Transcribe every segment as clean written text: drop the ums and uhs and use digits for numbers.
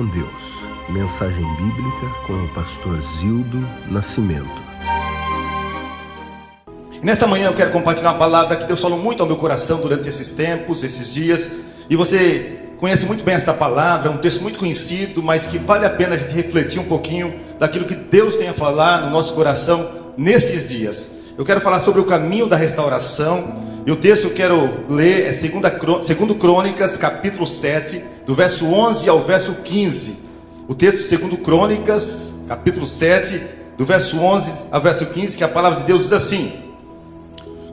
com Deus. Mensagem bíblica com o pastor Zildo Nascimento. Nesta manhã eu quero compartilhar uma palavra que Deus falou muito ao meu coração durante esses tempos, esses dias. E você conhece muito bem esta palavra, é um texto muito conhecido, mas que vale a pena a gente refletir um pouquinho daquilo que Deus tem a falar no nosso coração nesses dias. Eu quero falar sobre o caminho da restauração. E o texto que eu quero ler é 2 Crônicas, capítulo 7, do verso 11 ao verso 15. O texto de 2 Crônicas, capítulo 7, do verso 11 ao verso 15, que a palavra de Deus diz assim: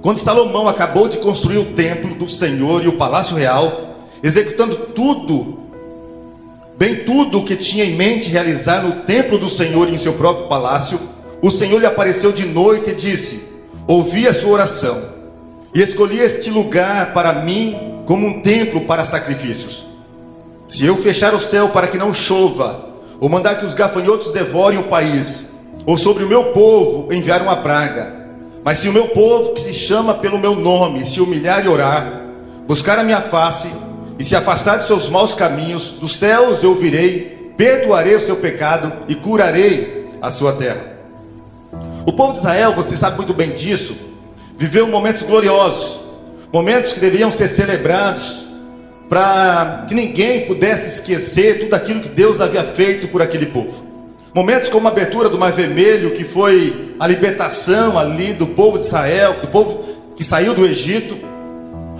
Quando Salomão acabou de construir o templo do Senhor e o palácio real, executando tudo o que tinha em mente realizar no templo do Senhor e em seu próprio palácio, o Senhor lhe apareceu de noite e disse: Ouvi a sua oração e escolhi este lugar para mim como um templo para sacrifícios. Se eu fechar o céu para que não chova, ou mandar que os gafanhotos devorem o país, ou sobre o meu povo enviar uma praga, mas se o meu povo, que se chama pelo meu nome, se humilhar e orar, buscar a minha face e se afastar de seus maus caminhos, dos céus eu ouvirei, perdoarei o seu pecado e curarei a sua terra. O povo de Israel, você sabe muito bem disso, viveu momentos gloriosos, momentos que deveriam ser celebrados, para que ninguém pudesse esquecer tudo aquilo que Deus havia feito por aquele povo. Momentos como a abertura do Mar Vermelho, que foi a libertação ali do povo de Israel, do povo que saiu do Egito.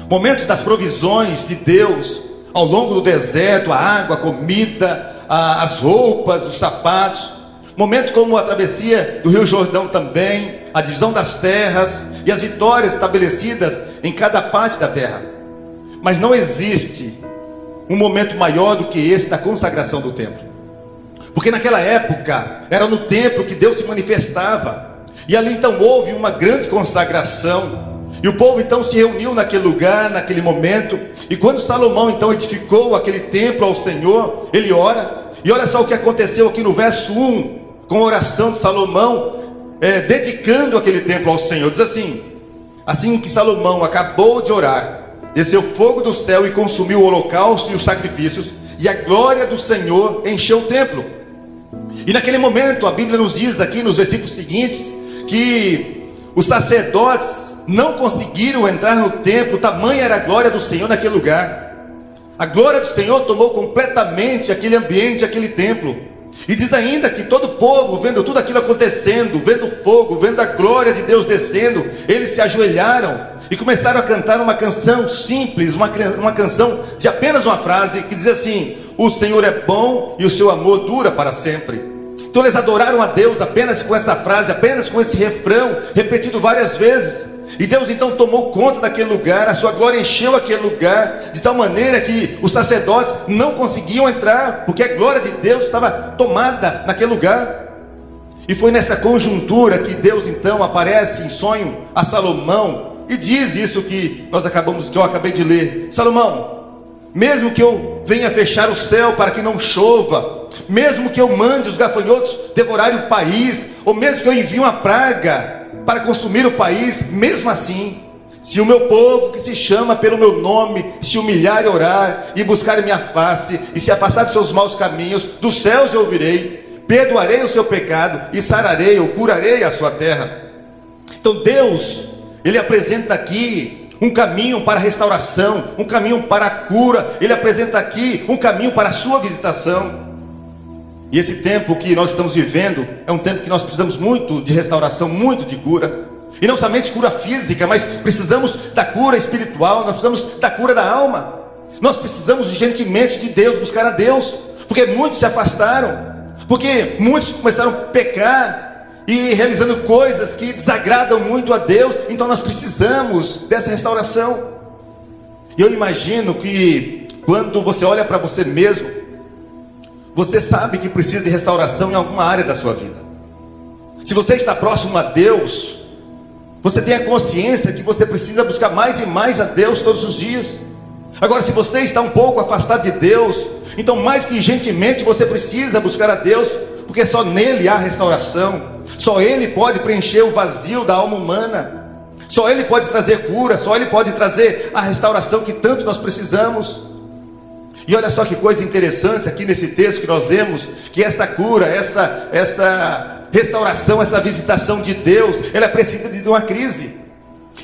Momentos das provisões de Deus ao longo do deserto, a água, a comida, as roupas, os sapatos. Momentos como a travessia do Rio Jordão também, a divisão das terras e as vitórias estabelecidas em cada parte da terra. Mas não existe um momento maior do que esse da consagração do templo. Porque naquela época era no templo que Deus se manifestava. E ali então houve uma grande consagração. E o povo então se reuniu naquele lugar, naquele momento. E quando Salomão então edificou aquele templo ao Senhor, ele ora. E olha só o que aconteceu aqui no verso 1, com a oração de Salomão, dedicando aquele templo ao Senhor. Diz assim: Assim que Salomão acabou de orar, desceu fogo do céu e consumiu o holocausto e os sacrifícios, e a glória do Senhor encheu o templo. E naquele momento a Bíblia nos diz aqui nos versículos seguintes, que os sacerdotes não conseguiram entrar no templo, tamanha era a glória do Senhor naquele lugar. A glória do Senhor tomou completamente aquele ambiente, aquele templo. E diz ainda que todo o povo, vendo tudo aquilo acontecendo, vendo o fogo, vendo a glória de Deus descendo, eles se ajoelharam e começaram a cantar uma canção simples, uma canção de apenas uma frase, que diz assim: O Senhor é bom e o seu amor dura para sempre. Então eles adoraram a Deus apenas com essa frase, apenas com esse refrão, repetido várias vezes. E Deus então tomou conta daquele lugar, a sua glória encheu aquele lugar, de tal maneira que os sacerdotes não conseguiam entrar, porque a glória de Deus estava tomada naquele lugar. E foi nessa conjuntura que Deus então aparece em sonho a Salomão e diz isso que eu acabei de ler: Salomão, mesmo que eu venha fechar o céu para que não chova, mesmo que eu mande os gafanhotos devorarem o país, ou mesmo que eu envie uma praga para consumir o país, mesmo assim, se o meu povo, que se chama pelo meu nome, se humilhar e orar, e buscar a minha face, e se afastar dos seus maus caminhos, dos céus eu ouvirei, perdoarei o seu pecado, e sararei ou curarei a sua terra. Então Deus, Ele apresenta aqui um caminho para a restauração, um caminho para a cura. Ele apresenta aqui um caminho para a sua visitação. E esse tempo que nós estamos vivendo é um tempo que nós precisamos muito de restauração, muito de cura. E não somente cura física, mas precisamos da cura espiritual, nós precisamos da cura da alma. Nós precisamos urgentemente de Deus, buscar a Deus, porque muitos se afastaram, porque muitos começaram a pecar e realizando coisas que desagradam muito a Deus. Então nós precisamos dessa restauração. E eu imagino que quando você olha para você mesmo, você sabe que precisa de restauração em alguma área da sua vida. Se você está próximo a Deus, você tem a consciência que você precisa buscar mais e mais a Deus todos os dias. Agora, se você está um pouco afastado de Deus, então mais que urgentemente você precisa buscar a Deus, porque só nele há restauração. Só Ele pode preencher o vazio da alma humana. Só Ele pode trazer cura, só Ele pode trazer a restauração que tanto nós precisamos. E olha só que coisa interessante aqui nesse texto que nós lemos, que esta cura, essa restauração, essa visitação de Deus, ela precisa de uma crise.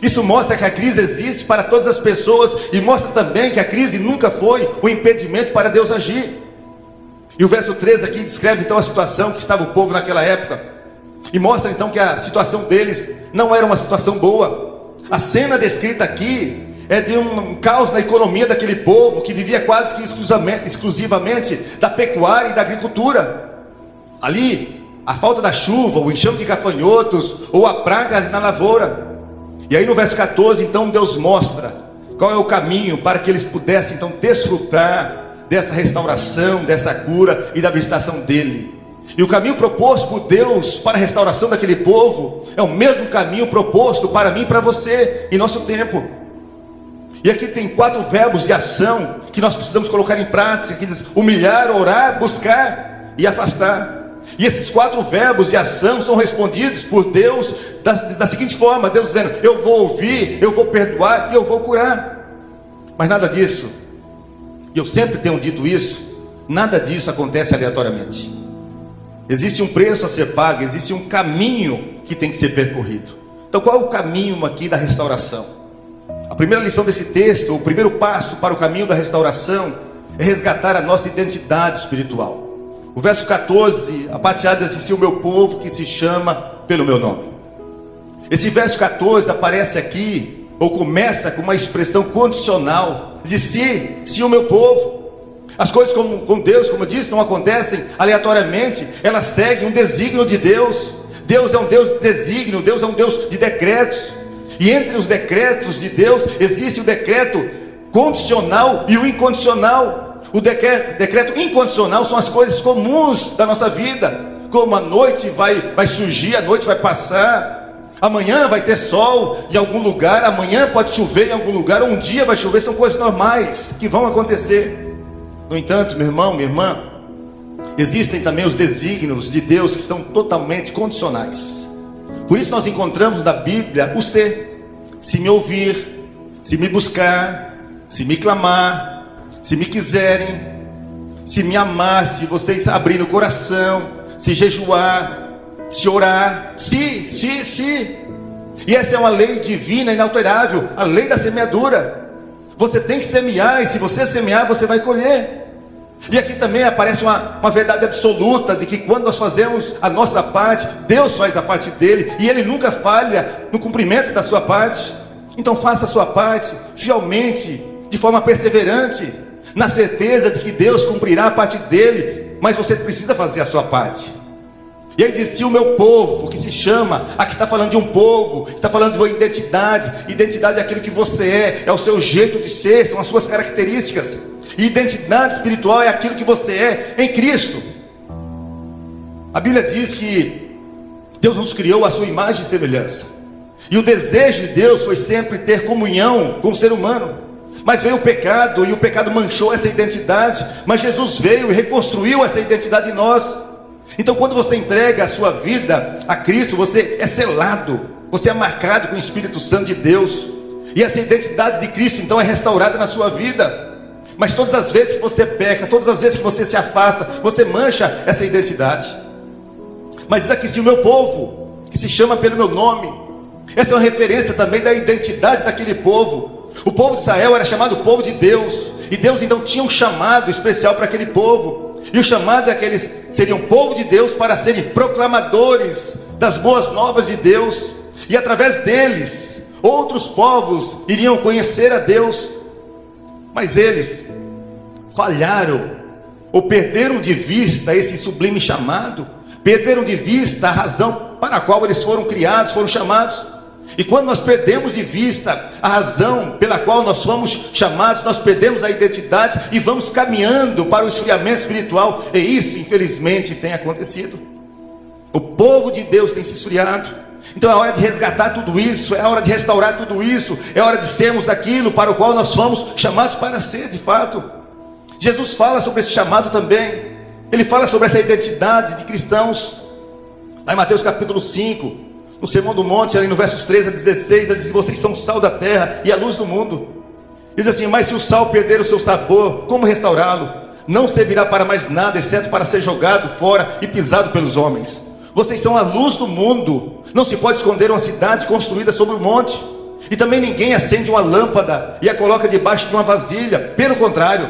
Isso mostra que a crise existe para todas as pessoas, e mostra também que a crise nunca foi um impedimento para Deus agir. E o verso 13 aqui descreve então a situação que estava o povo naquela época, e mostra então que a situação deles não era uma situação boa. A cena descrita aqui é de um caos na economia daquele povo, que vivia quase que exclusivamente da pecuária e da agricultura. Ali, a falta da chuva, o enxame de gafanhotos, ou a praga na lavoura. E aí no verso 14, então Deus mostra qual é o caminho para que eles pudessem então desfrutar dessa restauração, dessa cura e da visitação dele. E o caminho proposto por Deus para a restauração daquele povo é o mesmo caminho proposto para mim e para você em nosso tempo. E aqui tem 4 verbos de ação que nós precisamos colocar em prática, que diz humilhar, orar, buscar e afastar. E esses 4 verbos de ação são respondidos por Deus da seguinte forma: Deus dizendo, eu vou ouvir, eu vou perdoar e eu vou curar. Mas nada disso, e eu sempre tenho dito isso, nada disso acontece aleatoriamente. Existe um preço a ser pago, existe um caminho que tem que ser percorrido. Então qual é o caminho aqui da restauração? A primeira lição desse texto, o primeiro passo para o caminho da restauração, é resgatar a nossa identidade espiritual. O verso 14, a parte A diz assim: se o meu povo que se chama pelo meu nome. Esse verso 14 aparece aqui, ou começa com uma expressão condicional, de se o meu povo. As coisas com Deus, como eu disse, não acontecem aleatoriamente, elas seguem um desígnio de Deus. Deus é um Deus de desígnio, Deus é um Deus de decretos. E entre os decretos de Deus, existe o decreto condicional e o incondicional. O decreto incondicional são as coisas comuns da nossa vida, como a noite vai surgir, a noite vai passar, amanhã vai ter sol em algum lugar, amanhã pode chover em algum lugar, um dia vai chover, são coisas normais que vão acontecer. No entanto, meu irmão, minha irmã, existem também os desígnios de Deus que são totalmente condicionais. Por isso nós encontramos na Bíblia o se me ouvir, se me buscar, se me clamar, se me quiserem, se me amar, se vocês abrirem o coração, se jejuar, se orar, se. E essa é uma lei divina, inalterável, a lei da semeadura. Você tem que semear, e se você semear, você vai colher. E aqui também aparece uma verdade absoluta, de que quando nós fazemos a nossa parte, Deus faz a parte dele, e ele nunca falha no cumprimento da sua parte. Então faça a sua parte fielmente, de forma perseverante, na certeza de que Deus cumprirá a parte dele, mas você precisa fazer a sua parte. E aí diz: se o meu povo, que se chama, aqui está falando de um povo, está falando de uma identidade. Identidade é aquilo que você é o seu jeito de ser, são as suas características. E identidade espiritual é aquilo que você é em Cristo. A Bíblia diz que Deus nos criou à sua imagem e semelhança, e o desejo de Deus foi sempre ter comunhão com o ser humano. Mas veio o pecado, e o pecado manchou essa identidade. Mas Jesus veio e reconstruiu essa identidade em nós. Então quando você entrega a sua vida a Cristo, você é selado, você é marcado com o Espírito Santo de Deus, e essa identidade de Cristo então é restaurada na sua vida. Mas todas as vezes que você peca, todas as vezes que você se afasta, você mancha essa identidade. Mas diz aqui: se o meu povo, que se chama pelo meu nome. Essa é uma referência também da identidade daquele povo. O povo de Israel era chamado povo de Deus, e Deus então tinha um chamado especial para aquele povo. E o chamado é que eles seriam povo de Deus para serem proclamadores das boas novas de Deus, e através deles outros povos iriam conhecer a Deus. Mas eles falharam, ou perderam de vista esse sublime chamado, perderam de vista a razão para a qual eles foram criados, foram chamados. E quando nós perdemos de vista a razão pela qual nós fomos chamados, nós perdemos a identidade e vamos caminhando para o esfriamento espiritual. E isso, infelizmente, tem acontecido. O povo de Deus tem se esfriado. Então é hora de resgatar tudo isso, é hora de restaurar tudo isso, é hora de sermos aquilo para o qual nós fomos chamados para ser, de fato. Jesus fala sobre esse chamado também. Ele fala sobre essa identidade de cristãos. Lá em Mateus capítulo 5, no Sermão do Monte, ali no versos 13 a 16, ele diz: vocês são o sal da terra e a luz do mundo. Diz assim: mas se o sal perder o seu sabor, como restaurá-lo? Não servirá para mais nada, exceto para ser jogado fora e pisado pelos homens. Vocês são a luz do mundo. Não se pode esconder uma cidade construída sobre um monte. E também ninguém acende uma lâmpada e a coloca debaixo de uma vasilha. Pelo contrário,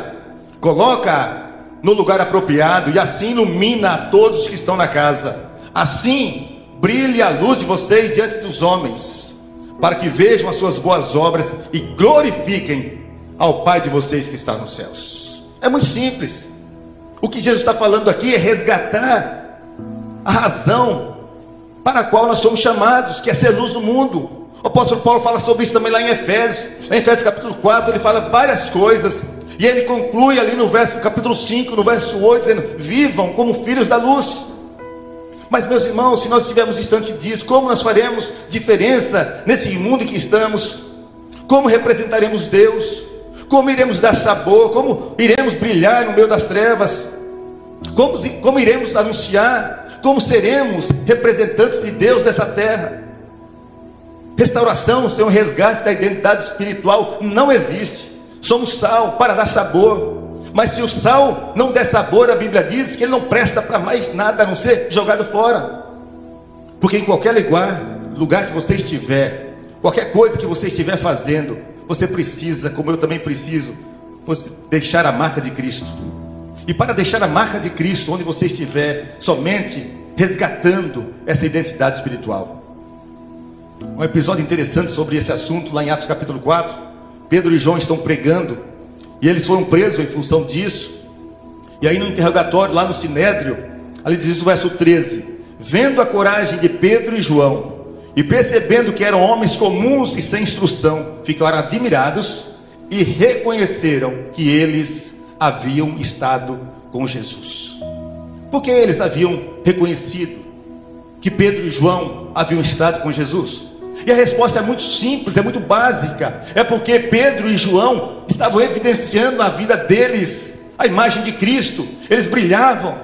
coloca no lugar apropriado, e assim ilumina a todos que estão na casa. Assim brilhe a luz de vocês diante dos homens, para que vejam as suas boas obras e glorifiquem ao Pai de vocês que está nos céus. É muito simples. O que Jesus está falando aqui é resgatar a razão para a qual nós somos chamados, que é ser luz do mundo. O apóstolo Paulo fala sobre isso também lá em Efésios. Em Efésios capítulo 4 ele fala várias coisas, e ele conclui ali no capítulo 5, no verso 8, dizendo: vivam como filhos da luz. Mas meus irmãos, se nós estivermos distantes disso, como nós faremos diferença nesse mundo em que estamos? Como representaremos Deus? Como iremos dar sabor? Como iremos brilhar no meio das trevas? Como iremos anunciar? Como seremos representantes de Deus nessa terra? Restauração sem o resgate da identidade espiritual não existe. Somos sal para dar sabor. Mas se o sal não der sabor, a Bíblia diz que ele não presta para mais nada a não ser jogado fora. Porque em qualquer lugar que você estiver, qualquer coisa que você estiver fazendo, você precisa, como eu também preciso, deixar a marca de Cristo. E para deixar a marca de Cristo onde você estiver, somente resgatando essa identidade espiritual. Um episódio interessante sobre esse assunto lá em Atos capítulo 4. Pedro e João estão pregando, e eles foram presos em função disso. E aí no interrogatório, lá no Sinédrio, ali diz o verso 13: vendo a coragem de Pedro e João, e percebendo que eram homens comuns e sem instrução, ficaram admirados e reconheceram que eles haviam estado com Jesus. Porque eles haviam reconhecido que Pedro e João haviam estado com Jesus? E a resposta é muito simples, é muito básica. É porque Pedro e João estavam evidenciando na vida deles a imagem de Cristo. Eles brilhavam.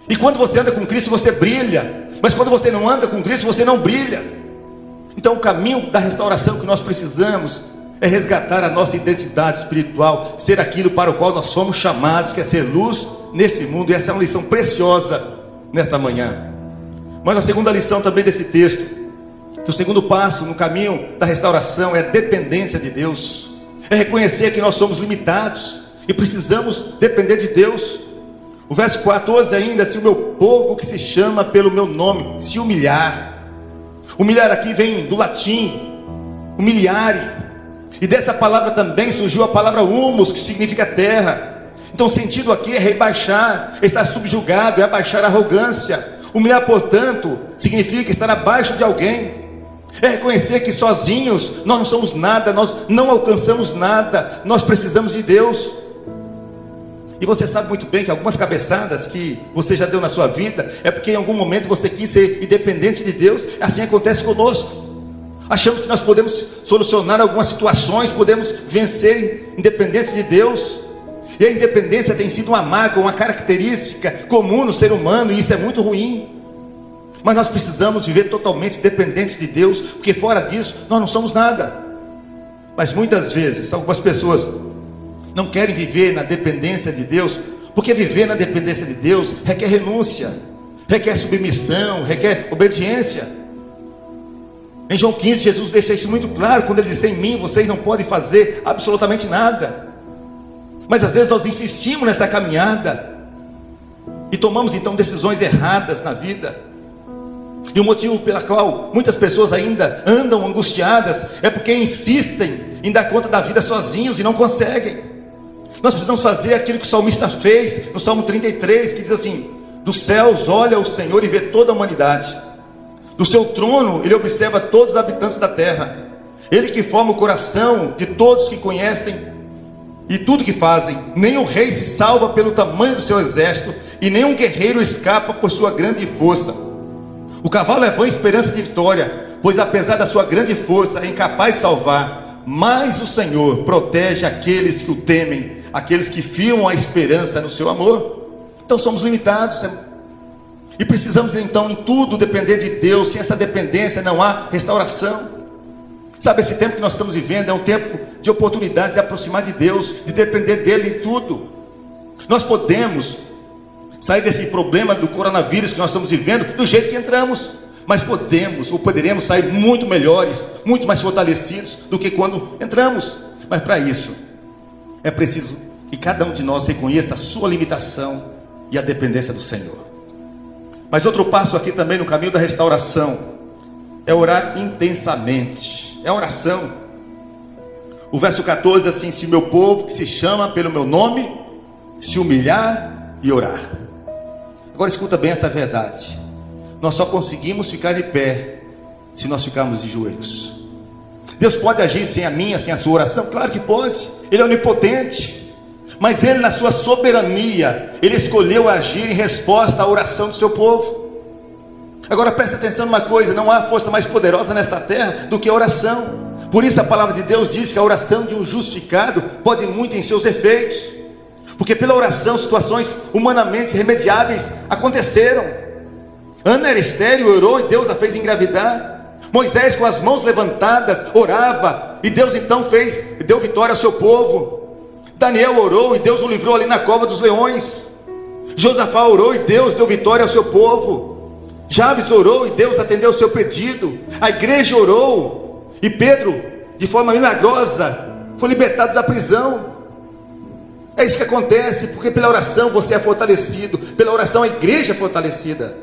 E quando você anda com Cristo, você brilha. Mas quando você não anda com Cristo, você não brilha. Então o caminho da restauração que nós precisamos é resgatar a nossa identidade espiritual, ser aquilo para o qual nós somos chamados, que é ser luz nesse mundo. E essa é uma lição preciosa nesta manhã. Mas a segunda lição também desse texto, que o segundo passo no caminho da restauração é a dependência de Deus. É reconhecer que nós somos limitados e precisamos depender de Deus. O verso 14 ainda: se o meu povo, que se chama pelo meu nome, se humilhar. Humilhar aqui vem do latim humiliare, e dessa palavra também surgiu a palavra humus, que significa terra. Então o sentido aqui é rebaixar, estar subjugado, é abaixar a arrogância. Humilhar, portanto, significa estar abaixo de alguém. É reconhecer que sozinhos nós não somos nada, nós não alcançamos nada, nós precisamos de Deus. E você sabe muito bem que algumas cabeçadas que você já deu na sua vida é porque em algum momento você quis ser independente de Deus. Assim acontece conosco. Achamos que nós podemos solucionar algumas situações, podemos vencer independentes de Deus. E a independência tem sido uma marca, uma característica comum no ser humano, e isso é muito ruim. Mas nós precisamos viver totalmente dependentes de Deus, porque fora disso nós não somos nada. Mas muitas vezes algumas pessoas não querem viver na dependência de Deus, porque viver na dependência de Deus requer renúncia, requer submissão, requer obediência. Em João 15 Jesus deixa isso muito claro, quando ele diz: sem mim vocês não podem fazer absolutamente nada. Mas às vezes nós insistimos nessa caminhada e tomamos então decisões erradas na vida. E o motivo pelo qual muitas pessoas ainda andam angustiadas é porque insistem em dar conta da vida sozinhos e não conseguem. Nós precisamos fazer aquilo que o salmista fez no Salmo 33, que diz assim: dos céus olha o Senhor e vê toda a humanidade, do seu trono ele observa todos os habitantes da terra. Ele que forma o coração de todos que conhecem e tudo que fazem. Nenhum rei se salva pelo tamanho do seu exército, e nenhum guerreiro escapa por sua grande força. O cavalo é vã esperança de vitória, pois apesar da sua grande força é incapaz de salvar. Mas o Senhor protege aqueles que o temem, aqueles que firmam a esperança no seu amor. Então somos limitados, e precisamos então em tudo depender de Deus. Sem essa dependência não há restauração. Sabe, esse tempo que nós estamos vivendo é um tempo de oportunidades de aproximar de Deus, de depender dele em tudo. Nós podemos sair desse problema do coronavírus que nós estamos vivendo do jeito que entramos, mas podemos ou poderemos sair muito melhores, muito mais fortalecidos do que quando entramos. Mas para isso é preciso que cada um de nós reconheça a sua limitação e a dependência do Senhor. Mas outro passo aqui também no caminho da restauração é orar intensamente. É oração. O verso 14 diz assim: se o meu povo, que se chama pelo meu nome, se humilhar e orar. Agora escuta bem essa verdade: nós só conseguimos ficar de pé se nós ficarmos de joelhos. Deus pode agir sem a minha, sem a sua oração? Claro que pode. Ele é onipotente, mas Ele, na sua soberania, Ele escolheu agir em resposta à oração do seu povo. Agora presta atenção numa coisa: não há força mais poderosa nesta terra do que a oração. Por isso a palavra de Deus diz que a oração de um justificado pode muito em seus efeitos, porque pela oração situações humanamente remediáveis aconteceram. Ana era estéril, orou e Deus a fez engravidar. Moisés, com as mãos levantadas, orava e Deus então deu vitória ao seu povo. Daniel orou e Deus o livrou ali na cova dos leões. Josafá orou e Deus deu vitória ao seu povo. Jabes orou e Deus atendeu o seu pedido. A igreja orou e Pedro, de forma milagrosa, foi libertado da prisão. É isso que acontece, porque pela oração você é fortalecido, pela oração a igreja é fortalecida.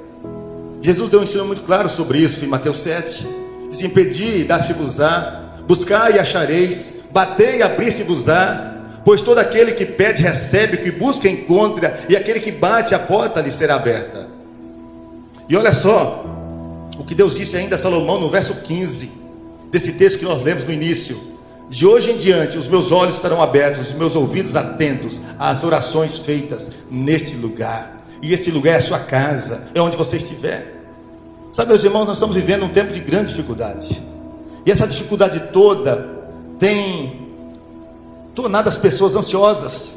Jesus deu um ensino muito claro sobre isso em Mateus 7. Diz: pedi e dá-se-vos-á, buscai e achareis, batei e abri-se-vos-á. Pois todo aquele que pede recebe, que busca encontra, e aquele que bate a porta lhe será aberta. E olha só o que Deus disse ainda a Salomão no verso 15 desse texto que nós lemos no início: de hoje em diante os meus olhos estarão abertos, os meus ouvidos atentos às orações feitas neste lugar. E este lugar é a sua casa, é onde você estiver. Sabe, meus irmãos, nós estamos vivendo um tempo de grande dificuldade, e essa dificuldade toda tem tornado as pessoas ansiosas,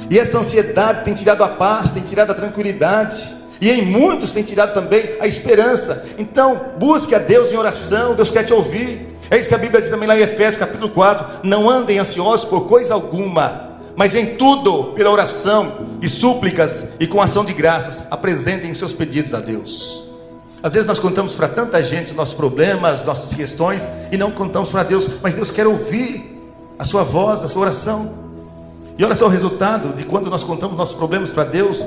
e essa ansiedade tem tirado a paz, tem tirado a tranquilidade, e em muitos tem tirado também a esperança. Então busque a Deus em oração, Deus quer te ouvir. É isso que a Bíblia diz também lá em Efésios capítulo 4: não andem ansiosos por coisa alguma, mas em tudo, pela oração e súplicas e com ação de graças, apresentem seus pedidos a Deus. Às vezes nós contamos para tanta gente nossos problemas, nossas questões, e não contamos para Deus, mas Deus quer ouvir a sua voz, a sua oração. E olha só o resultado de quando nós contamos nossos problemas para Deus.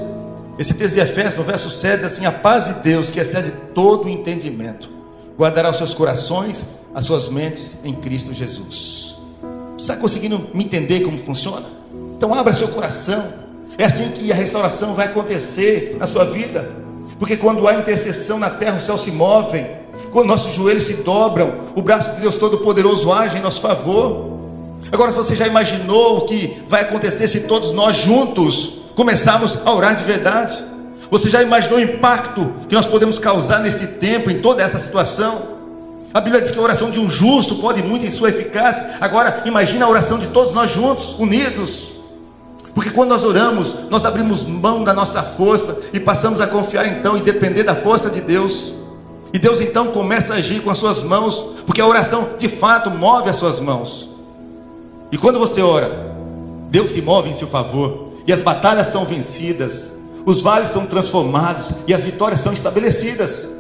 Esse texto de Efésios, no verso 7, diz assim: a paz de Deus, que excede todo o entendimento, guardará os seus corações, as suas mentes em Cristo Jesus. Você está conseguindo me entender como funciona? Então abra seu coração. É assim que a restauração vai acontecer na sua vida. Porque quando há intercessão na terra, os céus se movem. Quando nossos joelhos se dobram, o braço de Deus Todo-Poderoso age em nosso favor. Agora, você já imaginou o que vai acontecer se todos nós juntos começarmos a orar de verdade? Você já imaginou o impacto que nós podemos causar nesse tempo, em toda essa situação? A Bíblia diz que a oração de um justo pode muito em sua eficácia. Agora imagina a oração de todos nós juntos, unidos. Porque quando nós oramos, nós abrimos mão da nossa força e passamos a confiar então e depender da força de Deus. E Deus então começa a agir com as suas mãos, porque a oração de fato move as suas mãos. E quando você ora, Deus se move em seu favor, e as batalhas são vencidas, os vales são transformados e as vitórias são estabelecidas.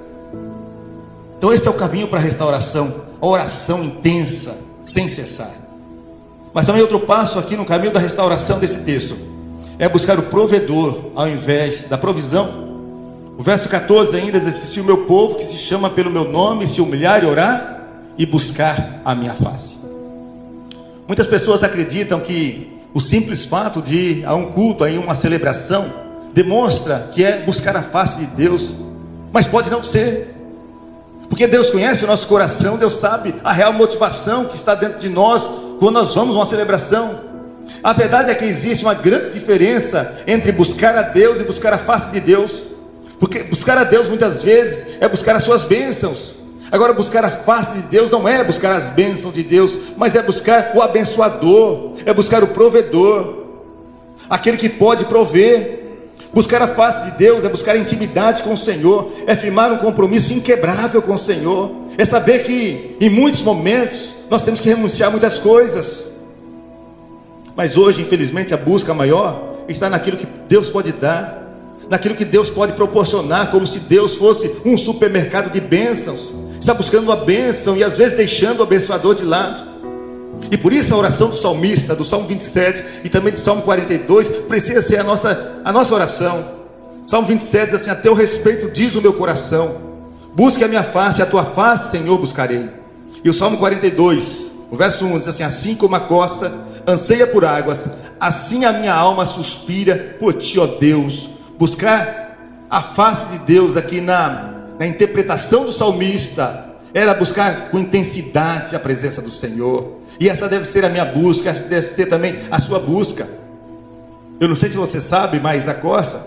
Então esse é o caminho para a restauração, a oração intensa, sem cessar. Mas também outro passo aqui no caminho da restauração desse texto é buscar o provedor ao invés da provisão. O verso 14 ainda diz: se o meu povo, que se chama pelo meu nome, se humilhar e orar e buscar a minha face. Muitas pessoas acreditam que o simples fato de ir a um culto, a uma celebração, demonstra que é buscar a face de Deus. Mas pode não ser, porque Deus conhece o nosso coração. Deus sabe a real motivação que está dentro de nós quando nós vamos a uma celebração. A verdade é que existe uma grande diferença entre buscar a Deus e buscar a face de Deus. Porque buscar a Deus muitas vezes é buscar as suas bênçãos. Agora, buscar a face de Deus não é buscar as bênçãos de Deus, mas é buscar o abençoador, é buscar o provedor, aquele que pode prover. Buscar a face de Deus é buscar intimidade com o Senhor, é firmar um compromisso inquebrável com o Senhor, é saber que em muitos momentos nós temos que renunciar a muitas coisas. Mas hoje, infelizmente, a busca maior está naquilo que Deus pode dar, naquilo que Deus pode proporcionar, como se Deus fosse um supermercado de bênçãos. Está buscando a bênção e às vezes deixando o abençoador de lado. E por isso a oração do salmista, do Salmo 27 e também do Salmo 42, precisa ser a nossa oração. Salmo 27 diz assim: a teu respeito diz o meu coração, busque a minha face, a tua face, Senhor, buscarei. E o Salmo 42, o verso 1 diz assim: assim como a costa anseia por águas, assim a minha alma suspira por ti, ó Deus. Buscar a face de Deus aqui na interpretação do salmista era buscar com intensidade a presença do Senhor. E essa deve ser a minha busca, essa deve ser também a sua busca. Eu não sei se você sabe, mas a costa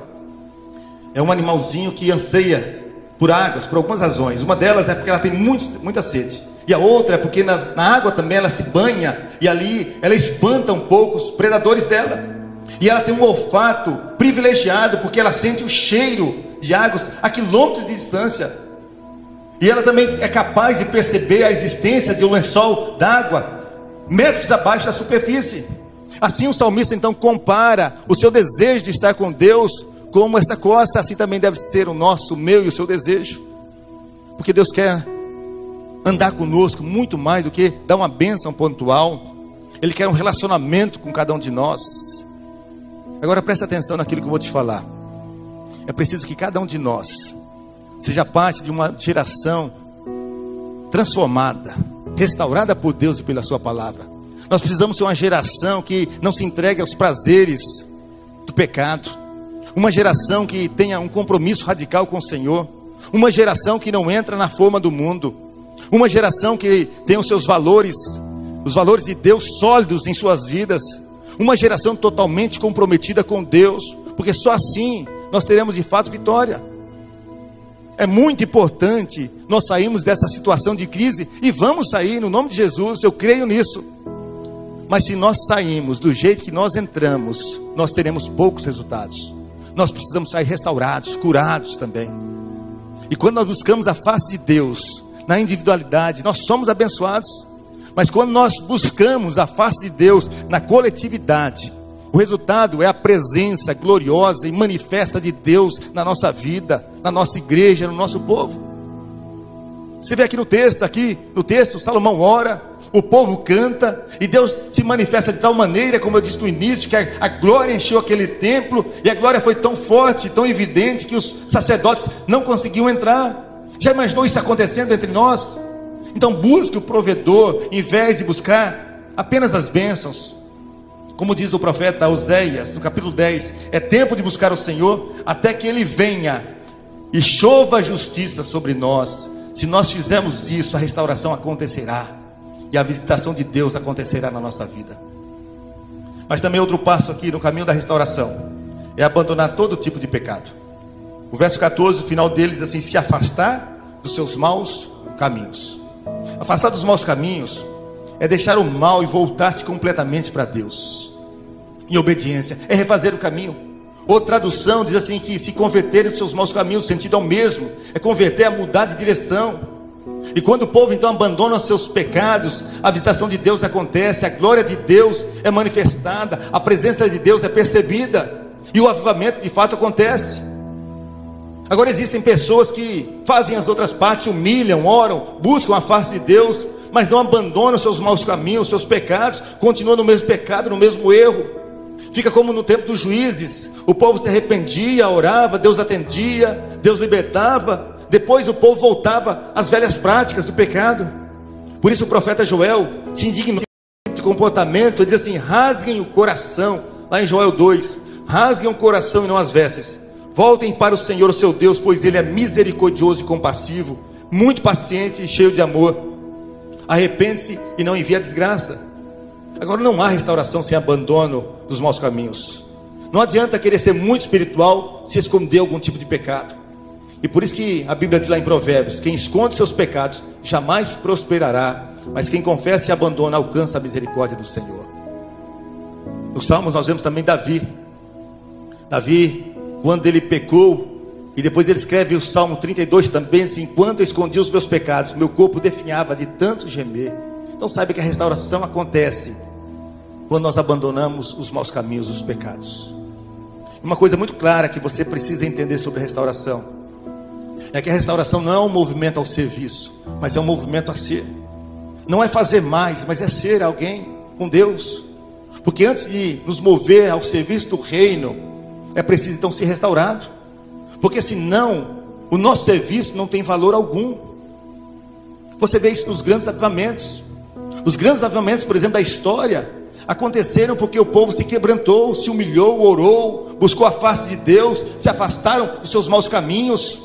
é um animalzinho que anseia por águas, por algumas razões. Uma delas é porque ela tem muita sede, e a outra é porque na água também ela se banha, e ali ela espanta um pouco os predadores dela. E ela tem um olfato privilegiado, porque ela sente o cheiro de águas a quilômetros de distância. E ela também é capaz de perceber a existência de um lençol d'água metros abaixo da superfície. Assim o salmista então compara o seu desejo de estar com Deus como essa costa. Assim também deve ser o nosso, o meu e o seu desejo, porque Deus quer andar conosco muito mais do que dar uma bênção pontual. Ele quer um relacionamento com cada um de nós. Agora presta atenção naquilo que eu vou te falar. É preciso que cada um de nós seja parte de uma geração transformada, restaurada por Deus e pela sua palavra. Nós precisamos ser uma geração que não se entregue aos prazeres do pecado, uma geração que tenha um compromisso radical com o Senhor, uma geração que não entra na forma do mundo, uma geração que tem os seus valores, os valores de Deus sólidos em suas vidas, uma geração totalmente comprometida com Deus, porque só assim nós teremos de fato vitória. É muito importante nós sairmos dessa situação de crise, e vamos sair no nome de Jesus, eu creio nisso. Mas se nós sairmos do jeito que nós entramos, nós teremos poucos resultados. Nós precisamos sair restaurados, curados também. E quando nós buscamos a face de Deus na individualidade, nós somos abençoados. Mas quando nós buscamos a face de Deus na coletividade, o resultado é a presença gloriosa e manifesta de Deus na nossa vida, na nossa igreja, no nosso povo. Você vê aqui no texto, Salomão ora, o povo canta, e Deus se manifesta de tal maneira, como eu disse no início, que a glória encheu aquele templo, e a glória foi tão forte, tão evidente, que os sacerdotes não conseguiam entrar. Já imaginou isso acontecendo entre nós? Então busque o provedor, em vez de buscar apenas as bênçãos. Como diz o profeta Oséias, no capítulo 10, é tempo de buscar o Senhor, até que Ele venha, e chova a justiça sobre nós. Se nós fizermos isso, a restauração acontecerá, e a visitação de Deus acontecerá na nossa vida. Mas também outro passo aqui no caminho da restauração, é abandonar todo tipo de pecado. O verso 14, o final dele diz assim: se afastar dos seus maus caminhos. Afastar dos maus caminhos é deixar o mal e voltar-se completamente para Deus, em obediência, é refazer o caminho. Outra tradução diz assim, que se converterem dos seus maus caminhos, o sentido é o mesmo, é converter, a mudar de direção. E quando o povo então abandona os seus pecados, a visitação de Deus acontece, a glória de Deus é manifestada, a presença de Deus é percebida, e o avivamento de fato acontece. Agora existem pessoas que fazem as outras partes, humilham, oram, buscam a face de Deus, mas não abandonam os seus maus caminhos, os seus pecados, continuam no mesmo pecado, no mesmo erro. Fica como no tempo dos juízes, o povo se arrependia, orava, Deus atendia, Deus libertava, depois o povo voltava às velhas práticas do pecado. Por isso o profeta Joel se indignou de comportamento, ele diz assim: rasguem o coração, lá em Joel 2, rasguem o coração e não as vestes, voltem para o Senhor, o seu Deus, pois Ele é misericordioso e compassivo, muito paciente e cheio de amor. Arrepende-se e não envia desgraça. Agora não há restauração sem abandono dos maus caminhos. Não adianta querer ser muito espiritual se esconder algum tipo de pecado. E por isso que a Bíblia diz lá em Provérbios: quem esconde seus pecados jamais prosperará, mas quem confessa e abandona alcança a misericórdia do Senhor. Nos Salmos nós vemos também Davi, quando ele pecou, e depois ele escreve o Salmo 32 também, assim: enquanto eu escondia os meus pecados, meu corpo definhava de tanto gemer. Então saiba que a restauração acontece quando nós abandonamos os maus caminhos, os pecados. Uma coisa muito clara que você precisa entender sobre a restauração é que a restauração não é um movimento ao serviço, mas é um movimento a ser. Não é fazer mais, mas é ser alguém com Deus. Porque antes de nos mover ao serviço do reino, é preciso então ser restaurado. Porque senão, o nosso serviço não tem valor algum. Você vê isso nos grandes avivamentos. Os grandes avivamentos, por exemplo, da história, aconteceram porque o povo se quebrantou, se humilhou, orou, buscou a face de Deus, se afastaram dos seus maus caminhos.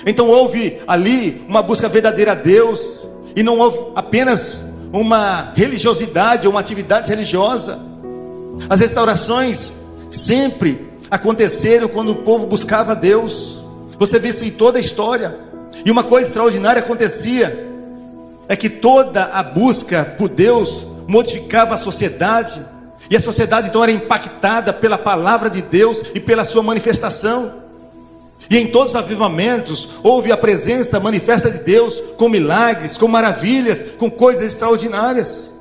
Então houve ali uma busca verdadeira a Deus, e não houve apenas uma religiosidade ou uma atividade religiosa. As restaurações sempre aconteceram quando o povo buscava a Deus. Você vê isso em toda a história. E uma coisa extraordinária acontecia, é que toda a busca por Deus modificava a sociedade, e a sociedade então era impactada pela palavra de Deus e pela sua manifestação. E em todos os avivamentos houve a presença manifesta de Deus, com milagres, com maravilhas, com coisas extraordinárias.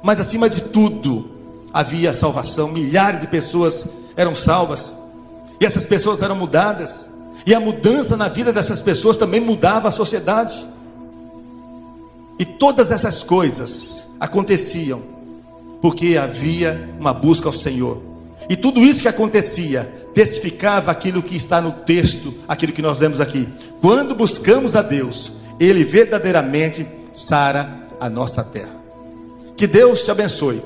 Mas acima de tudo havia salvação. Milhares de pessoas eram salvas, e essas pessoas eram mudadas, e a mudança na vida dessas pessoas também mudava a sociedade. E todas essas coisas aconteciam porque havia uma busca ao Senhor. E tudo isso que acontecia testificava aquilo que está no texto, aquilo que nós lemos aqui. Quando buscamos a Deus, Ele verdadeiramente sara a nossa terra. Que Deus te abençoe,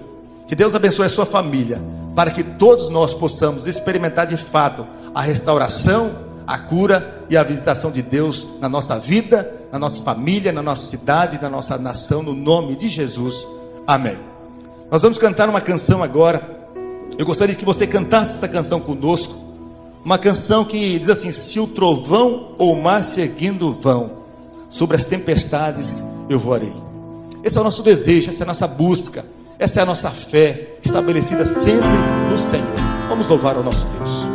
que Deus abençoe a sua família, para que todos nós possamos experimentar de fato a restauração, a cura e a visitação de Deus na nossa vida, na nossa família, na nossa cidade, na nossa nação, no nome de Jesus, amém. Nós vamos cantar uma canção agora. Eu gostaria que você cantasse essa canção conosco, uma canção que diz assim: se o trovão ou o mar se erguendo vão, sobre as tempestades eu voarei. Esse é o nosso desejo, essa é a nossa busca, essa é a nossa fé, estabelecida sempre no Senhor. Vamos louvar ao nosso Deus.